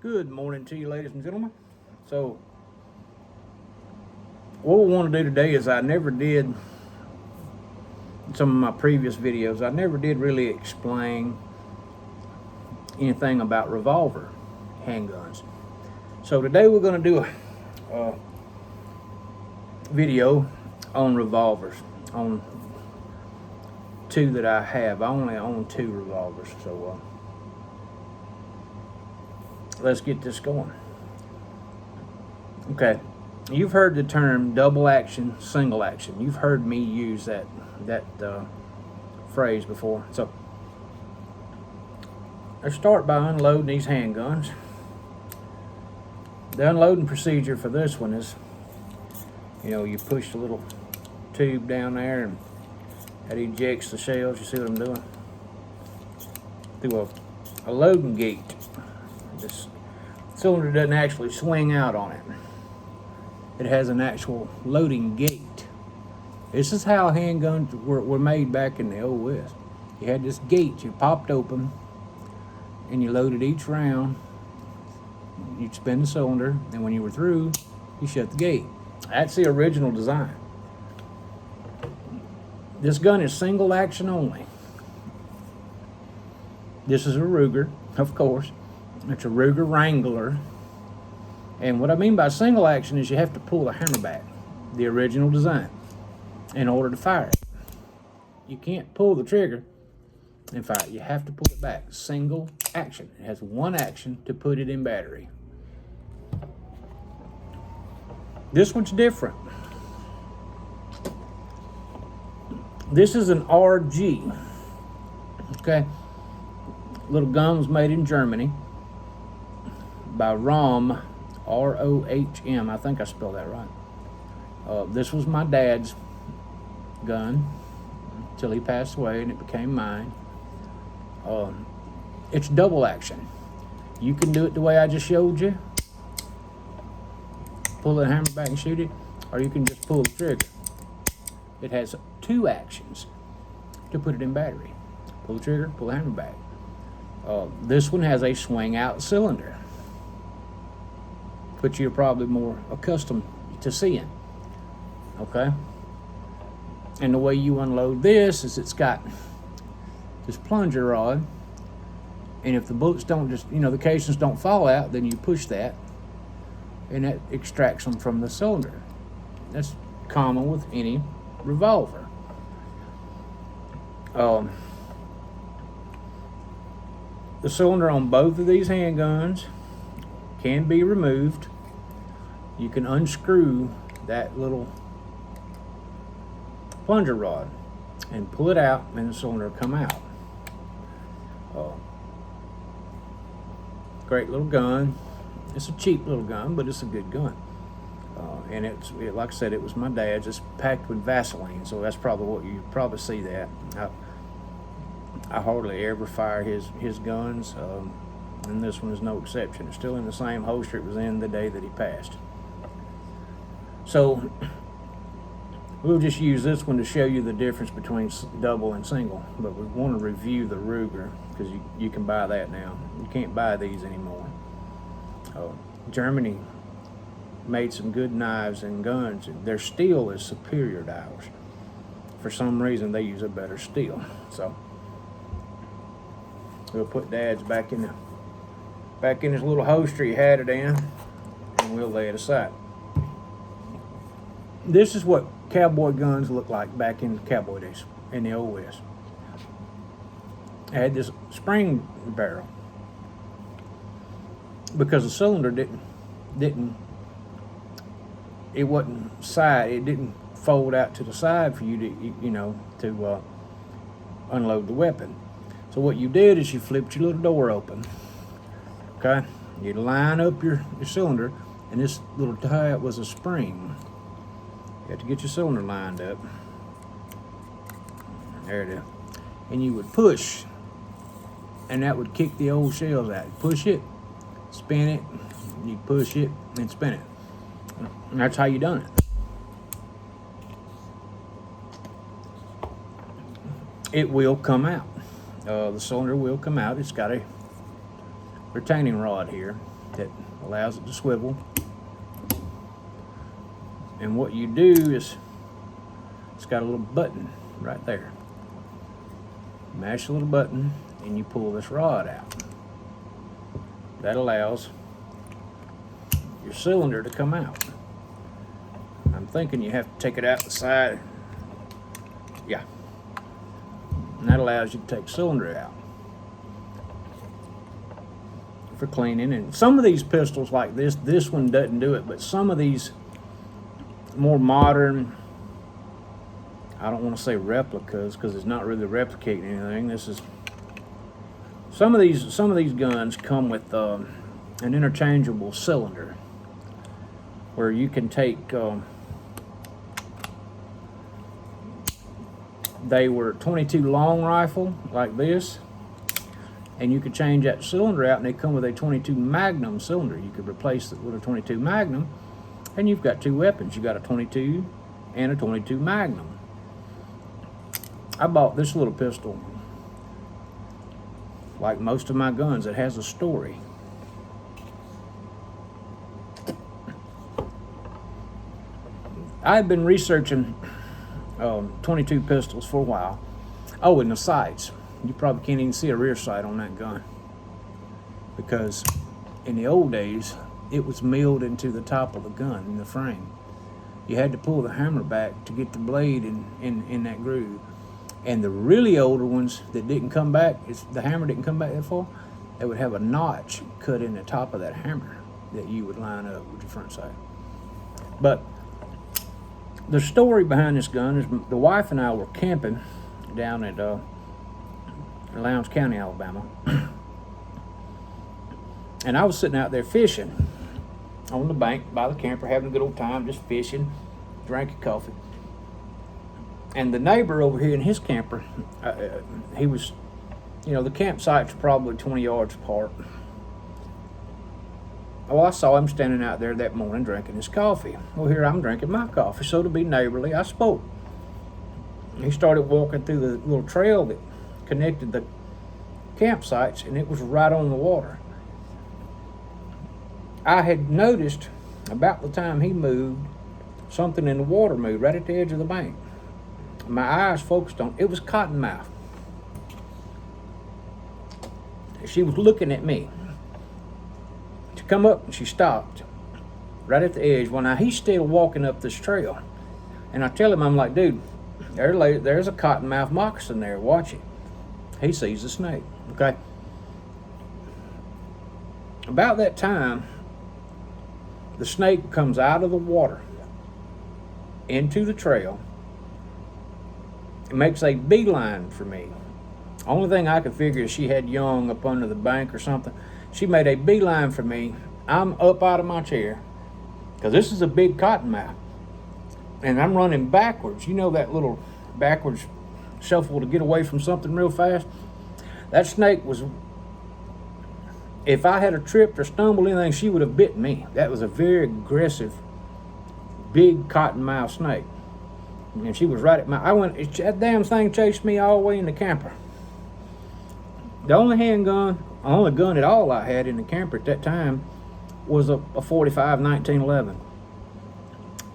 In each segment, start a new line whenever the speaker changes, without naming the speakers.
Good morning to you, ladies and gentlemen. So, what we want to do today is I never did in some of my previous videos. I never did really explain anything about revolver handguns. So today we're going to do a video on revolvers, on two that I have. I only own two revolvers, so let's get this going. Okay, you've heard the term double action, single action. You've heard me use that phrase before. So let's start by unloading these handguns. The unloading procedure for this one is, you push the little tube down there and that ejects the shells. You see what I'm doing? Through a loading gate. This cylinder doesn't actually swing out on it. It has an actual loading gate. This is how handguns were made back in the Old West. You had this gate you popped open and you loaded each round. You'd spin the cylinder, and when you were through, you shut the gate. That's the original design. This gun is single action only. This is a Ruger, of course. It's a Ruger Wrangler. And what I mean by single action is you have to pull the hammer back, the original design, in order to fire it. You can't pull the trigger and fire it. You have to pull it back. Single action. It has one action to put it in battery. This one's different. This is an RG. Okay. Little gun was made in Germany by Rohm, R-O-H-M. I think I spelled that right. This was my dad's gun until he passed away, and it became mine. It's double action. You can do it the way I just showed you. Pull the hammer back and shoot it, or you can just pull the trigger. It has two actions to put it in battery. Pull the trigger, pull the hammer back. This one has a swing out cylinder, which you're probably more accustomed to seeing. Okay? And the way you unload this is it's got this plunger rod, and if the bullets don't the casings don't fall out, then you push that, and that extracts them from the cylinder. That's common with any revolver. The cylinder on both of these handguns can be removed. You can unscrew that little plunger rod and pull it out, and the cylinder will come out. Great little gun. It's a cheap little gun, but it's a good gun. And like I said, it was my dad's. It's packed with Vaseline, so that's probably what you probably see that. I hardly ever fire his guns, and this one is no exception. It's still in the same holster it was in the day that he passed. So we'll just use this one to show you the difference between double and single, but we want to review the Ruger because you can buy that now. You can't buy these anymore. Germany made some good knives and guns. Their steel is superior to ours. For some reason, they use a better steel. So we'll put Dad's back in his little holster he had it in, and we'll lay it aside. This is what cowboy guns look like back in the cowboy days in the Old West. I had this spring barrel because the cylinder it wasn't side. It didn't fold out to the side for you to unload the weapon. So what you did is you flipped your little door open. Okay, you line up your cylinder, and this little tab was a spring. You have to get your cylinder lined up. There it is. And you would push, and that would kick the old shells out. You push it, spin it, you push it, and spin it. And that's how you done it. It will come out. The cylinder will come out. It's got a retaining rod here. that allows it to swivel. And what you do is, it's got a little button right there. Mash the little button and you pull this rod out. That allows your cylinder to come out. I'm thinking you have to take it out the side. Yeah. And that allows you to take the cylinder out for cleaning. And some of these pistols like this one doesn't do it, but some of these more modern, I don't want to say replicas because it's not really replicating anything. This is some of these guns come with an interchangeable cylinder where you can take. They were 22 long rifle like this, and you could change that cylinder out, and they come with a 22 Magnum cylinder. You could replace it with a 22 Magnum, and you've got two weapons. You got a 22 and a 22 Magnum. I bought this little pistol, like most of my guns. It has a story. I've been researching 22 pistols for a while. Oh, and the sights. You probably can't even see a rear sight on that gun, because in the old days it was milled into the top of the gun in the frame. You had to pull the hammer back to get the blade in that groove. And the really older ones that didn't come back, the hammer didn't come back that far, they would have a notch cut in the top of that hammer that you would line up with your front sight. But the story behind this gun is the wife and I were camping down at Lowndes County, Alabama. And I was sitting out there fishing on the bank by the camper, having a good old time, just fishing, drinking coffee. And the neighbor over here in his camper, he was, the campsites were probably 20 yards apart. Well, I saw him standing out there that morning drinking his coffee. Well, here I'm drinking my coffee. So to be neighborly, I spoke. He started walking through the little trail that connected the campsites, and it was right on the water. I had noticed about the time he moved, something in the water moved right at the edge of the bank. My eyes focused on it was Cottonmouth. She was looking at me. She come up and she stopped right at the edge. Well, now he's still walking up this trail, and I tell him, I'm like, dude, there's a Cottonmouth moccasin there. Watch it. He sees the snake. Okay. About that time, the snake comes out of the water into the trail. It makes a beeline for me. Only thing I could figure is she had young up under the bank or something. She made a beeline for me. I'm up out of my chair, because this is a big cottonmouth, and I'm running backwards. You know that little backwards shuffle to get away from something real fast? That snake was, if I had tripped or stumbled anything, she would have bit me. That was a very aggressive, big cottonmouth snake. And she was right at that damn thing chased me all the way in the camper. The only gun at all I had in the camper at that time was a 45 1911.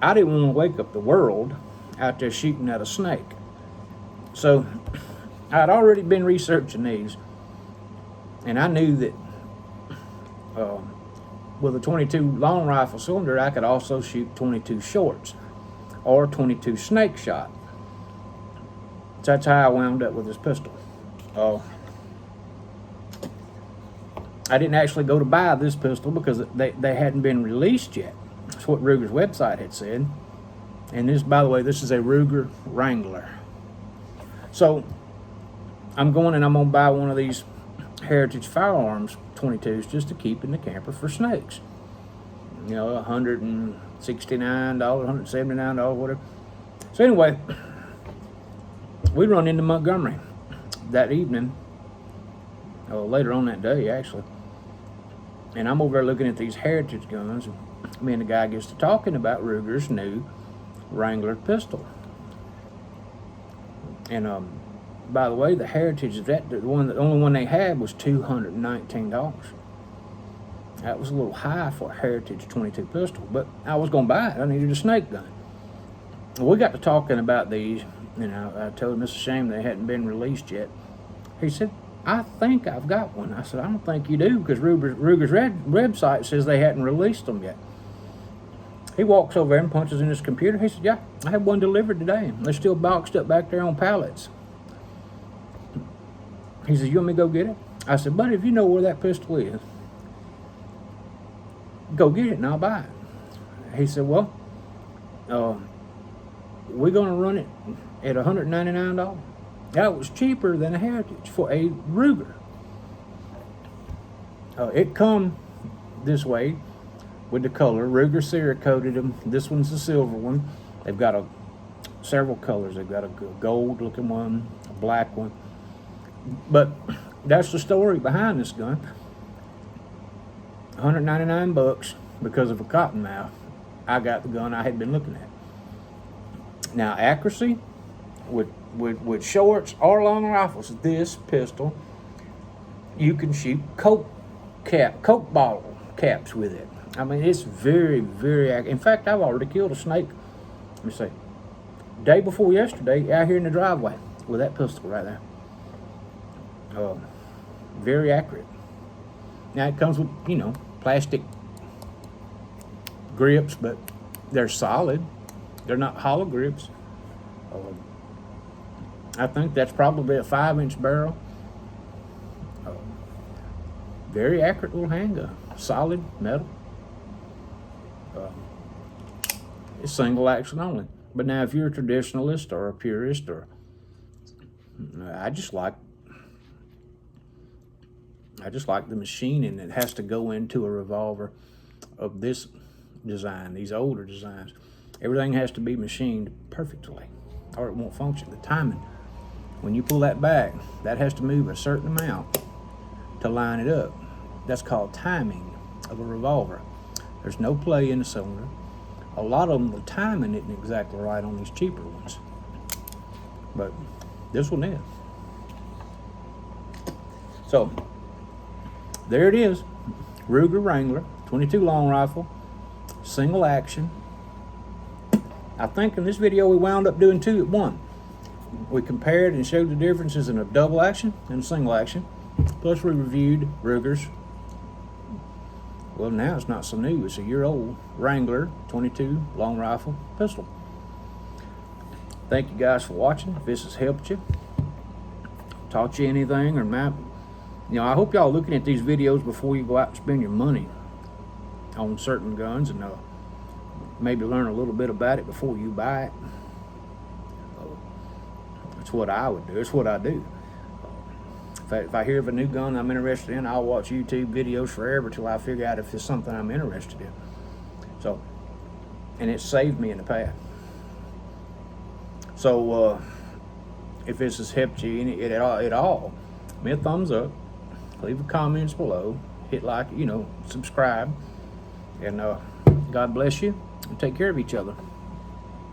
I didn't want to wake up the world out there shooting at a snake. So I'd already been researching these, and I knew that with a 22 long rifle cylinder, I could also shoot 22 shorts or 22 snake shot. So that's how I wound up with this pistol. I didn't actually go to buy this pistol because they hadn't been released yet. That's what Ruger's website had said. And this, by the way, this is a Ruger Wrangler. So I'm going to buy one of these Heritage Firearms 22s just to keep in the camper for snakes. $169, $179, whatever. So anyway, we run into Montgomery that evening, later on that day actually, and I'm over there looking at these Heritage guns, and me and the guy gets to talking about Ruger's new Wrangler pistol. And by the way, the Heritage, the only one they had was $219. That was a little high for a Heritage 22 pistol, but I was going to buy it. I needed a snake gun. We got to talking about these, and I told him it's a shame they hadn't been released yet. He said, I think I've got one. I said, I don't think you do, because Ruger's website says they hadn't released them yet. He walks over there and punches in his computer. He said, yeah, I had one delivered today. They're still boxed up back there on pallets. He says, you want me to go get it? I said, buddy, if you know where that pistol is, go get it and I'll buy it. He said, well, we're going to run it at $199. That was cheaper than a Heritage for a Ruger. It come this way with the color. Ruger Cerakoted them. This one's the silver one. They've got several colors. They've got a gold looking one, a black one. But that's the story behind this gun. $199 because of a cotton mouth. I got the gun I had been looking at. Now, accuracy with shorts or long rifles, this pistol, you can shoot Coke bottle caps with it. I mean, it's very, very accurate. In fact, I've already killed a snake, let me see, day before yesterday out here in the driveway with that pistol right there. Very accurate. Now, it comes with, plastic grips, but they're solid. They're not hollow grips. I think that's probably a 5-inch barrel. Very accurate little handgun. Solid metal. It's single action only. But now, if you're a traditionalist or a purist, or I just like the machining that has to go into a revolver of this design, these older designs. Everything has to be machined perfectly or it won't function. The timing, when you pull that back, that has to move a certain amount to line it up. That's called timing of a revolver. There's no play in the cylinder. A lot of them, the timing isn't exactly right on these cheaper ones, but this one is. So there it is, Ruger Wrangler 22 long rifle, single action. I think in this video we wound up doing 2 at 1. We compared and showed the differences in a double action and a single action. Plus we reviewed Ruger's, well, now it's not so new, it's a year old, Wrangler 22 long rifle pistol. Thank you guys for watching. If this has helped you, taught you anything, or I hope y'all looking at these videos before you go out and spend your money on certain guns, and maybe learn a little bit about it before you buy it. That's what I would do. It's what I do. If I hear of a new gun I'm interested in, I'll watch YouTube videos forever till I figure out if it's something I'm interested in. So, and it saved me in the past. So, if this has helped you at all, give me a thumbs up, leave a comments below, hit like, subscribe, and God bless you, and take care of each other.